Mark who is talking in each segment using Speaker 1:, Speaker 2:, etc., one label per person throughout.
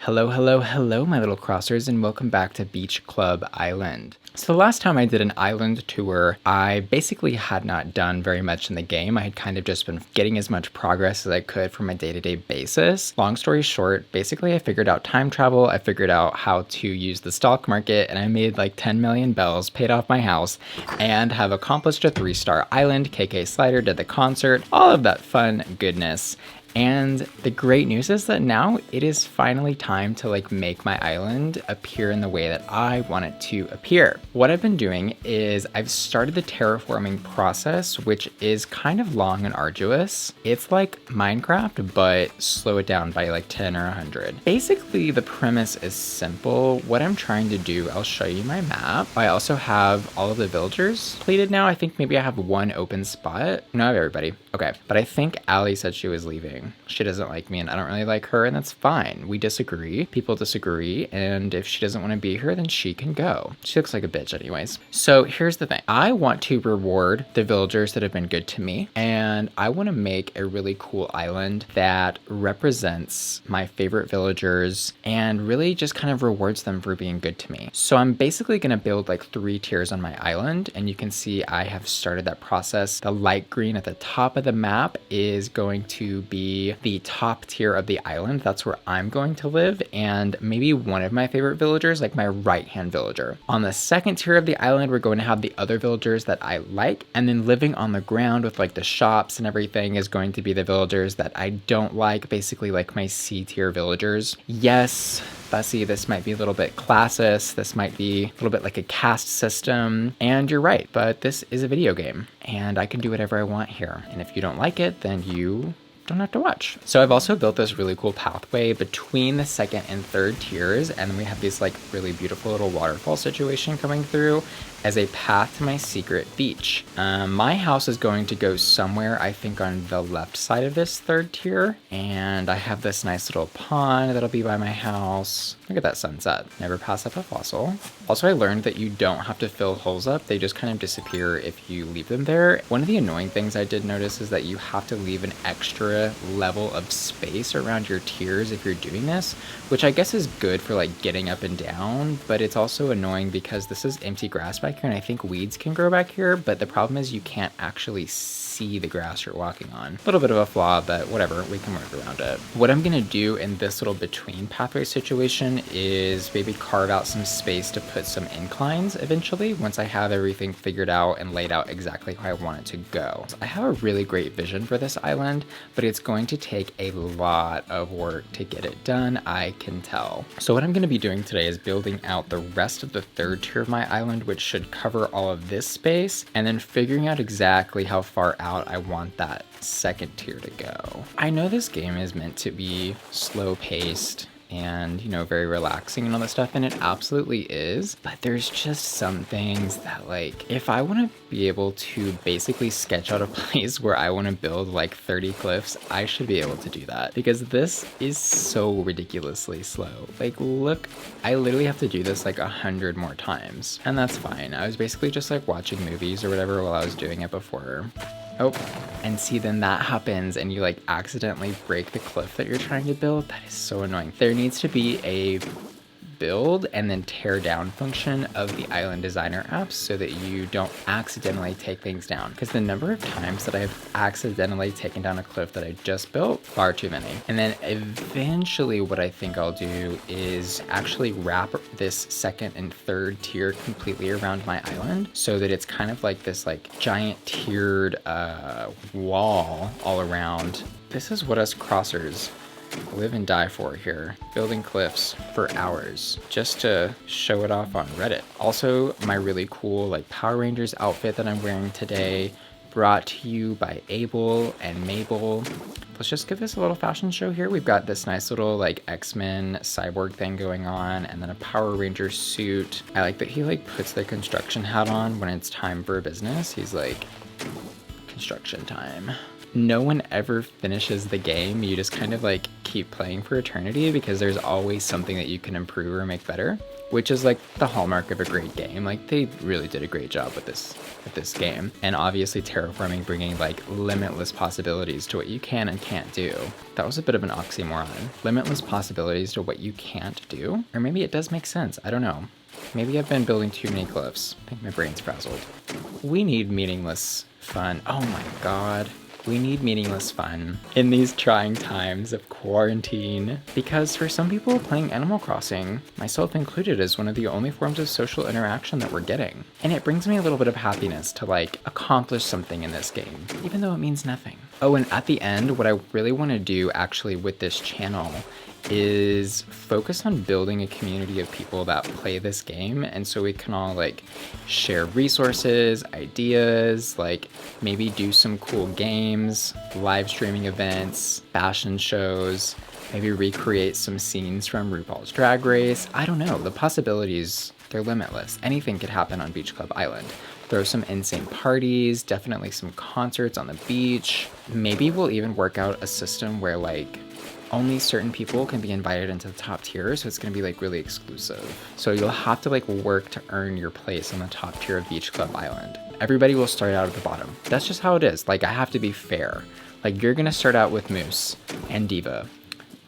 Speaker 1: Hello, hello, hello, my little crossers, and welcome back to Beach Club Island. So the last time I did an island tour, I basically had not done very much in the game. I had kind of just been getting as much progress as I could from a day-to-day basis. Long story short, basically I figured out time travel, I figured out how to use the stock market, and I made like 10 million bells, paid off my house, and have accomplished a 3-star island. KK Slider did the concert, all of that fun goodness. And the great news is that now it is finally time to make my island appear in the way that I want it to appear. What I've been doing is I've started the terraforming process, which is kind of long and arduous. It's like Minecraft, but slow it down by like 10 or 100. Basically, the premise is simple. What I'm trying to do, I'll show you my map. I also have all of the villagers completed now. I think maybe I have one open spot. No, I have everybody. Okay, but I think Allie said she was leaving. She doesn't like me and I don't really like her, and that's fine. We disagree. People disagree, and if she doesn't want to be here, then she can go. She looks like a bitch anyways. So here's the thing. I want to reward the villagers that have been good to me, and I want to make a really cool island that represents my favorite villagers and really just kind of rewards them for being good to me. So I'm basically going to build like 3 tiers on my island, and you can see I have started that process. The light green at the top of the map is going to be the top tier of the island. That's where I'm going to live, and maybe one of my favorite villagers, like my right-hand villager. On the second tier of the island, we're going to have the other villagers that I like, and then living on the ground with like the shops and everything is going to be the villagers that I don't like, basically like my C tier villagers. Yes, Bussy, this might be a little bit classist, this might be a little bit like a caste system, and you're right, but this is a video game, and I can do whatever I want here, and if you don't like it, then you don't have to watch. So I've also built this really cool pathway between the second and third tiers, and then we have this like really beautiful little waterfall situation coming through as a path to my secret beach. My house is going to go somewhere, I think, on the left side of this third tier, and I have this nice little pond that'll be by my house. Look at that sunset. Never pass up a fossil. Also, I learned that you don't have to fill holes up. They just kind of disappear if you leave them there. One of the annoying things I did notice is that you have to leave an extra level of space around your tiers if you're doing this, which I guess is good for like getting up and down, but it's also annoying because this is empty grass back here, and I think weeds can grow back here, but the problem is you can't actually see the grass you're walking on. A little bit of a flaw, but whatever, we can work around it. What I'm gonna do in this little between pathway situation is maybe carve out some space to put some inclines eventually, once I have everything figured out and laid out exactly how I want it to go. So I have a really great vision for this island, but it's going to take a lot of work to get it done, I can tell. So what I'm gonna be doing today is building out the rest of the third tier of my island, which should cover all of this space, and then figuring out exactly how far out I want that second tier to go. I know this game is meant to be slow paced and, you know, very relaxing and all that stuff, and it absolutely is, but there's just some things that, like, if I want to be able to basically sketch out a place where I want to build like 30 cliffs, I should be able to do that, because this is so ridiculously slow. Like, look, I literally have to do this like 100 more times, and that's fine. I was basically just like watching movies or whatever while I was doing it before. Oh, and see, then that happens and you like accidentally break the cliff that you're trying to build. That is so annoying. There needs to be a build and then tear down function of the Island Designer apps so that you don't accidentally take things down, because the number of times that I've accidentally taken down a cliff that I just built, far too many. And then eventually what I think I'll do is actually wrap this second and third tier completely around my island so that it's kind of like this like giant tiered wall all around. This is what us crossers live and die for here, building cliffs for hours just to show it off on Reddit. Also, my really cool like Power Rangers outfit that I'm wearing today, brought to you by Abel and Mabel. Let's just give this a little fashion show here. We've got this nice little like X-Men cyborg thing going on, and then a Power Ranger suit. I like that he like puts the construction hat on when it's time for business. He's like, construction time. no one ever finishes the game. You just kind of like keep playing for eternity because there's always something that you can improve or make better, which is like the hallmark of a great game. Like they really did a great job with this game. And obviously Terraforming bringing like limitless possibilities to what you can and can't do. That was a bit of an oxymoron. Limitless possibilities to what you can't do? Or maybe it does make sense, I don't know. Maybe I've been building too many glyphs. I think my brain's frazzled. We need meaningless fun. Oh my god. We need meaningless fun in these trying times of quarantine. Because for some people, playing Animal Crossing, myself included, is one of the only forms of social interaction that we're getting. And it brings me a little bit of happiness to like accomplish something in this game, even though it means nothing. Oh, and at the end, what I really want to do actually with this channel is focus on building a community of people that play this game, and so we can all like share resources, ideas, like maybe do some cool games, live streaming events, fashion shows, maybe recreate some scenes from RuPaul's Drag Race. I don't know, the possibilities, they're limitless. Anything could happen on Beach Club Island. Throw some insane parties, definitely some concerts on the beach. Maybe we'll even work out a system where like only certain people can be invited into the top tier, so it's gonna be like really exclusive. So you'll have to like work to earn your place on the top tier of Beach Club Island. Everybody will start out at the bottom. That's just how it is. Like I have to be fair. Like you're gonna start out with Moose and Diva.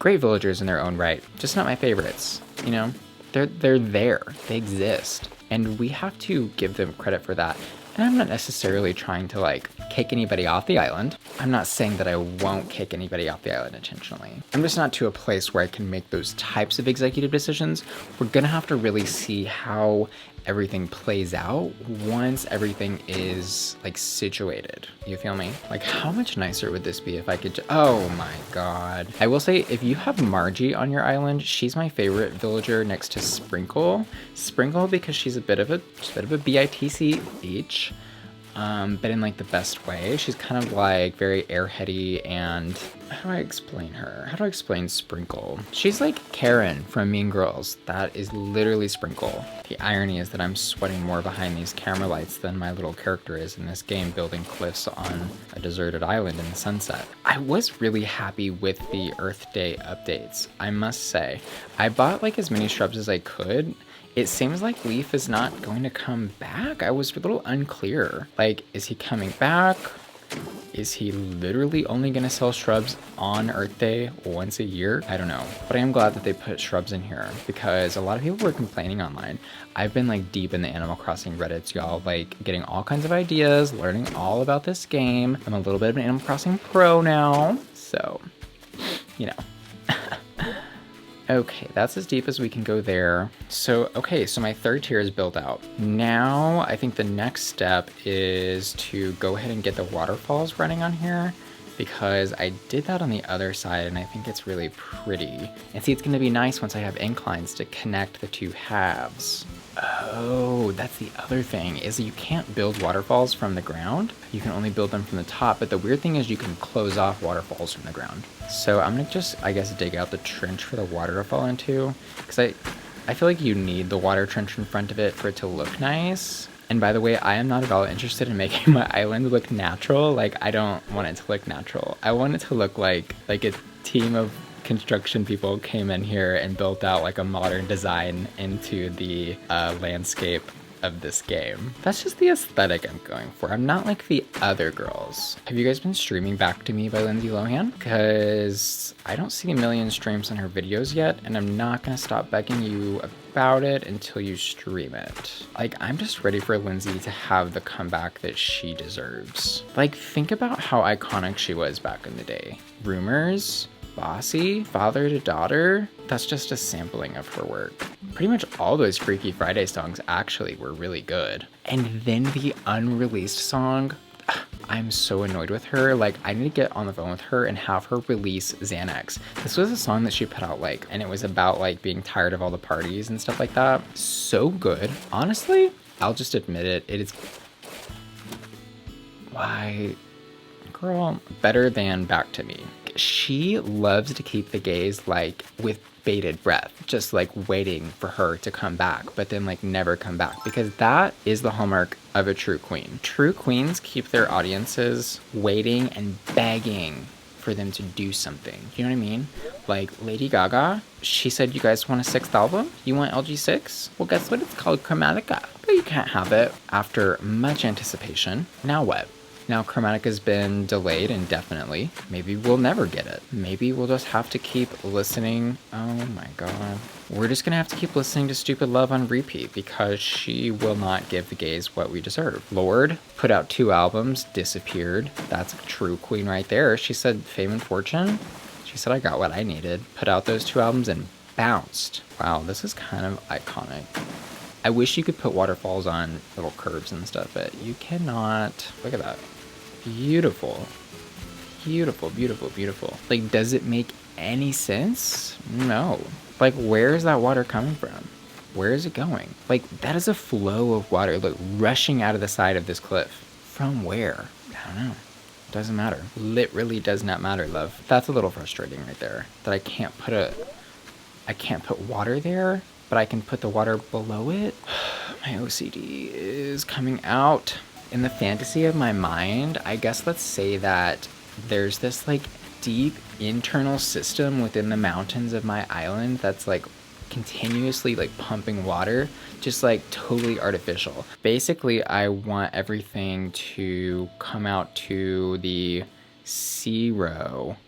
Speaker 1: Great villagers in their own right, just not my favorites. You know, they're there, they exist. And we have to give them credit for that. And I'm not necessarily trying to like kick anybody off the island. I'm not saying that I won't kick anybody off the island intentionally. I'm just not to a place where I can make those types of executive decisions. We're gonna have to really see how everything plays out once everything is like situated. You feel me? Like how much nicer would this be if I could oh my god. I will say if you have Margie on your island, she's my favorite villager next to Sprinkle. Sprinkle because she's a bit of a BITC beach. But in like the best way. She's kind of like very airheady and how do I explain her? How do I explain Sprinkle? She's like Karen from Mean Girls. That is literally Sprinkle. The irony is that I'm sweating more behind these camera lights than my little character is in this game building cliffs on a deserted island in the sunset. I was really happy with the Earth Day updates, I must say. I bought like as many shrubs as I could. It seems like Leaf is not going to come back. I was a little unclear. Like, is he coming back? Is he literally only going to sell shrubs on Earth Day once a year? I don't know. But I am glad that they put shrubs in here because a lot of people were complaining online. I've been like deep in the Animal Crossing Reddits, y'all, like getting all kinds of ideas, learning all about this game. I'm a little bit of an Animal Crossing pro now. So, you know. Okay, that's as deep as we can go there. So, okay, so my third tier is built out. Now, I think the next step is to go ahead and get the waterfalls running on here because I did that on the other side and I think it's really pretty. And see, it's gonna be nice once I have inclines to connect the two halves. Oh, that's the other thing, is you can't build waterfalls from the ground. You can only build them from the top, but the weird thing is you can close off waterfalls from the ground. So I'm gonna just, I guess, dig out the trench for the water to fall into, because I feel like you need the water trench in front of it for it to look nice. And by the way, I am not at all interested in making my island look natural. Like, I don't want it to look natural. I want it to look like a team of construction people came in here and built out like a modern design into the landscape of this game. That's just the aesthetic I'm going for. I'm not like the other girls. Have you guys been streaming Back to Me by Lindsay Lohan? Because I don't see a million streams on her videos yet, and I'm not gonna stop begging you about it until you stream it. Like, I'm just ready for Lindsay to have the comeback that she deserves. Like, think about how iconic she was back in the day. Rumors, Bussy, Father to Daughter, that's just a sampling of her work. Pretty much all those Freaky Friday songs actually were really good. And then the unreleased song, I'm so annoyed with her. Like, I need to get on the phone with her and have her release Xanax. This was a song that she put out, like, and it was about like being tired of all the parties and stuff like that. So good. Honestly, I'll just admit it. It is, why, girl, better than Back to Me. She loves to keep the gays like with bated breath, just like waiting for her to come back, but then like never come back, because that is the hallmark of a true queen. True queens keep their audiences waiting and begging for them to do something. You know what I mean? Like Lady Gaga, she said, you guys want a 6th album? You want LG6? Well, guess what? It's called Chromatica. But you can't have it after much anticipation. Now what? Now Chromatica's been delayed indefinitely. Maybe we'll never get it. Maybe we'll just have to keep listening. Oh my god. We're just gonna have to keep listening to Stupid Love on repeat because she will not give the gays what we deserve. Lorde put out 2 albums, disappeared. That's a true queen right there. She said Fame and Fortune. She said I got what I needed. Put out those 2 albums and bounced. Wow, this is kind of iconic. I wish you could put waterfalls on little curves and stuff, but you cannot. Look at that. Beautiful. Beautiful, beautiful, beautiful. Like, does it make any sense? No. Like, where is that water coming from? Where is it going? Like, that is a flow of water, look, rushing out of the side of this cliff. From where? I don't know. Doesn't matter. Literally does not matter, love. That's a little frustrating right there. That I can't put water there, but I can put the water below it. My OCD is coming out. In the fantasy of my mind, I guess let's say that there's this like deep internal system within the mountains of my island that's like continuously like pumping water, just like totally artificial. Basically, I want everything to come out to the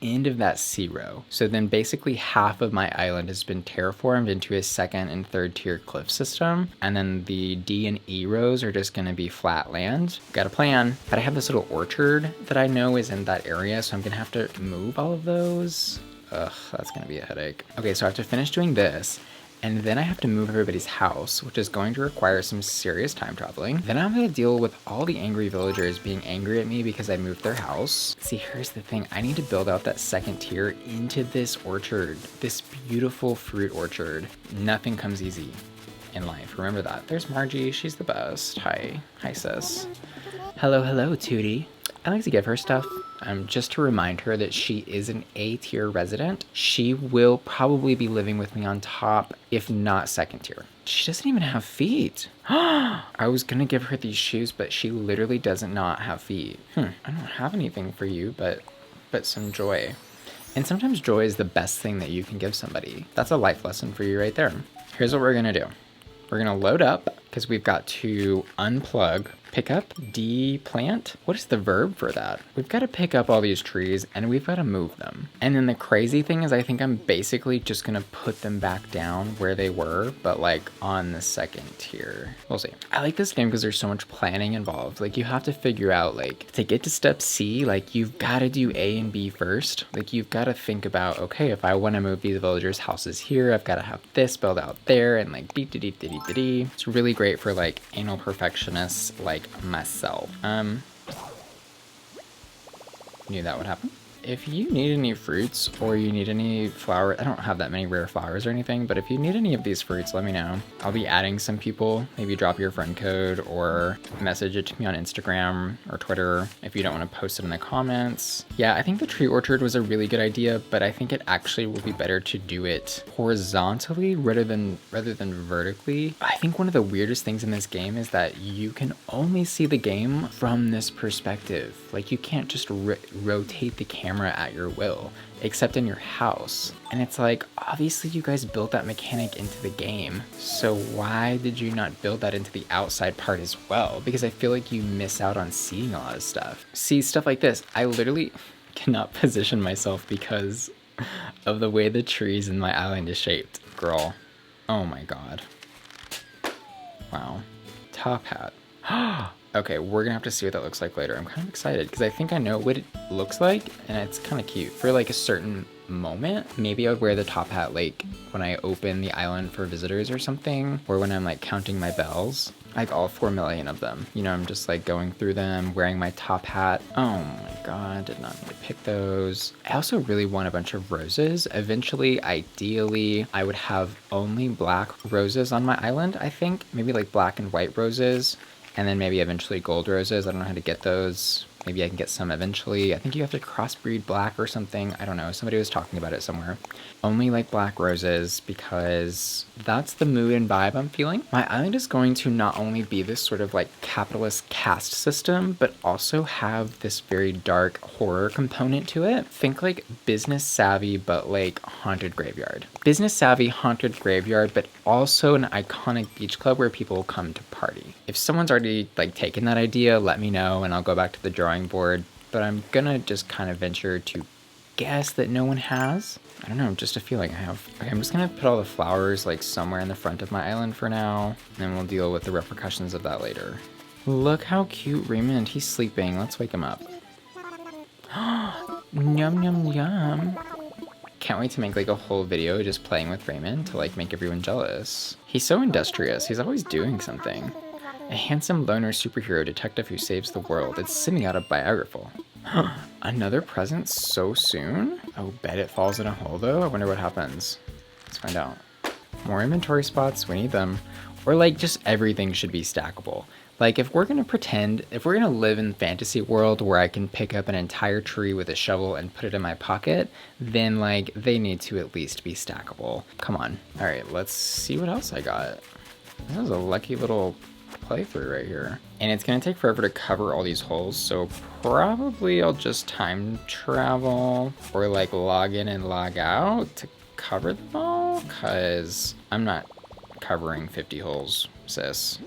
Speaker 1: end of that sea row. So then basically half of my island has been terraformed into a 2nd and 3rd tier cliff system. And then the D and E rows are just gonna be flat land. Got a plan. But I have this little orchard that I know is in that area, so I'm gonna have to move all of those. Ugh, that's gonna be a headache. Okay, so I have to finish doing this. And then I have to move everybody's house, which is going to require some serious time traveling. Then I'm gonna deal with all the angry villagers being angry at me because I moved their house. See, here's the thing. I need to build out that 2nd tier into this orchard, this beautiful fruit orchard. Nothing comes easy in life. Remember that. There's Margie. She's the best. Hi. Hi, sis. Hello, hello, Tootie. I like to give her stuff. Just to remind her that she is an A tier resident. She will probably be living with me on top, if not 2nd tier. She doesn't even have feet. I was gonna give her these shoes, but she literally does not have feet. I don't have anything for you, but some joy. And sometimes joy is the best thing that you can give somebody. That's a life lesson for you right there. Here's what we're gonna do. We're gonna load up because we've got to unplug, pick up, deplant. What is the verb for that? We've got to pick up all these trees and we've got to move them. And then the crazy thing is I think I'm basically just gonna put them back down where they were, but like on the 2nd tier. We'll see. I like this game because there's so much planning involved. Like you have to figure out like to get to step C, like you've got to do A and B first. Like you've got to think about, okay, if I want to move these villagers' houses here, I've got to have this built out there and like dee-dee-dee-dee-dee-dee. It's really great for like anal perfectionists like myself. Knew that would happen. If you need any fruits or you need any flower, I don't have that many rare flowers or anything, but if you need any of these fruits, let me know. I'll be adding some people. Maybe drop your friend code or message it to me on Instagram or Twitter if you don't want to post it in the comments. Yeah, I think the tree orchard was a really good idea, but I think it actually will be better to do it horizontally rather than vertically. I think one of the weirdest things in this game is that you can only see the game from this perspective. Like you can't just rotate the camera at your will, except in your house. And it's like, obviously you guys built that mechanic into the game, so why did you not build that into the outside part as well? Because I feel like you miss out on seeing a lot of stuff. See, stuff like this, I literally cannot position myself because of the way the trees in my island is shaped. Girl, oh my god. Wow. Top hat. Okay, we're gonna have to see what that looks like later. I'm kind of excited because I think I know what it looks like and it's kind of cute. For like a certain moment, maybe I would wear the top hat like when I open the island for visitors or something, or when I'm like counting my bells, like all 4 million of them. You know, I'm just like going through them, wearing my top hat. Oh my god, did not need to pick those. I also really want a bunch of roses. Eventually, ideally, I would have only black roses on my island, I think. Maybe like black and white roses. And then maybe eventually gold roses. I don't know how to get those. Maybe I can get some eventually. I think you have to crossbreed black or something. I don't know. Somebody was talking about it somewhere. Only like black roses because that's the mood and vibe I'm feeling. My island is going to not only be this sort of like capitalist caste system, but also have this very dark horror component to it. Think like business savvy, but like haunted graveyard. Business savvy, haunted graveyard, but also an iconic beach club where people come to party. If someone's already like taken that idea, let me know and I'll go back to the drawing board. But I'm gonna just kind of venture to guess that no one has. I don't know, just a feeling I have. Okay, I'm just gonna put all the flowers like somewhere in the front of my island for now, and then we'll deal with the repercussions of that later. Look how cute Raymond, he's sleeping. Let's wake him up. Yum, yum, yum. Can't wait to make like a whole video just playing with Raymond to like make everyone jealous. He's so industrious, he's always doing something. A handsome loner superhero detective who saves the world. It's sending out a biographical. Another present so soon? Oh, bet it falls in a hole though. I wonder what happens. Let's find out. More inventory spots, we need them. Or like just everything should be stackable. Like if we're gonna pretend, if we're gonna live in fantasy world where I can pick up an entire tree with a shovel and put it in my pocket, then like they need to at least be stackable. Come on. All right, let's see what else I got. This is a lucky little playthrough right here. And it's gonna take forever to cover all these holes, so probably I'll just time travel or like log in and log out to cover them all, cause I'm not covering 50 holes, sis.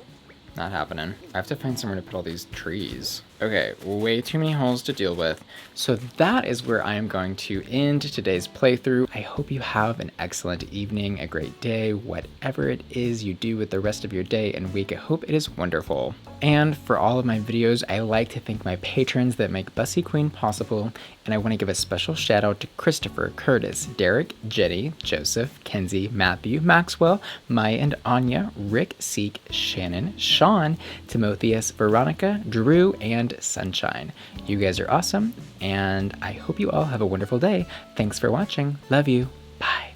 Speaker 1: Not happening. I have to find somewhere to put all these trees. Okay, way too many holes to deal with. So that is where I am going to end today's playthrough. I hope you have an excellent evening, a great day, whatever it is you do with the rest of your day and week. I hope it is wonderful. And for all of my videos, I like to thank my patrons that make Bussy Queen possible. And I want to give a special shout out to Christopher, Curtis, Derek, Jenny, Joseph, Kenzie, Matthew, Maxwell, Maya and Anya, Rick, Seek, Shannon, Sean, Timotheus, Veronica, Drew, and Sunshine. You guys are awesome, and I hope you all have a wonderful day. Thanks for watching. Love you. Bye.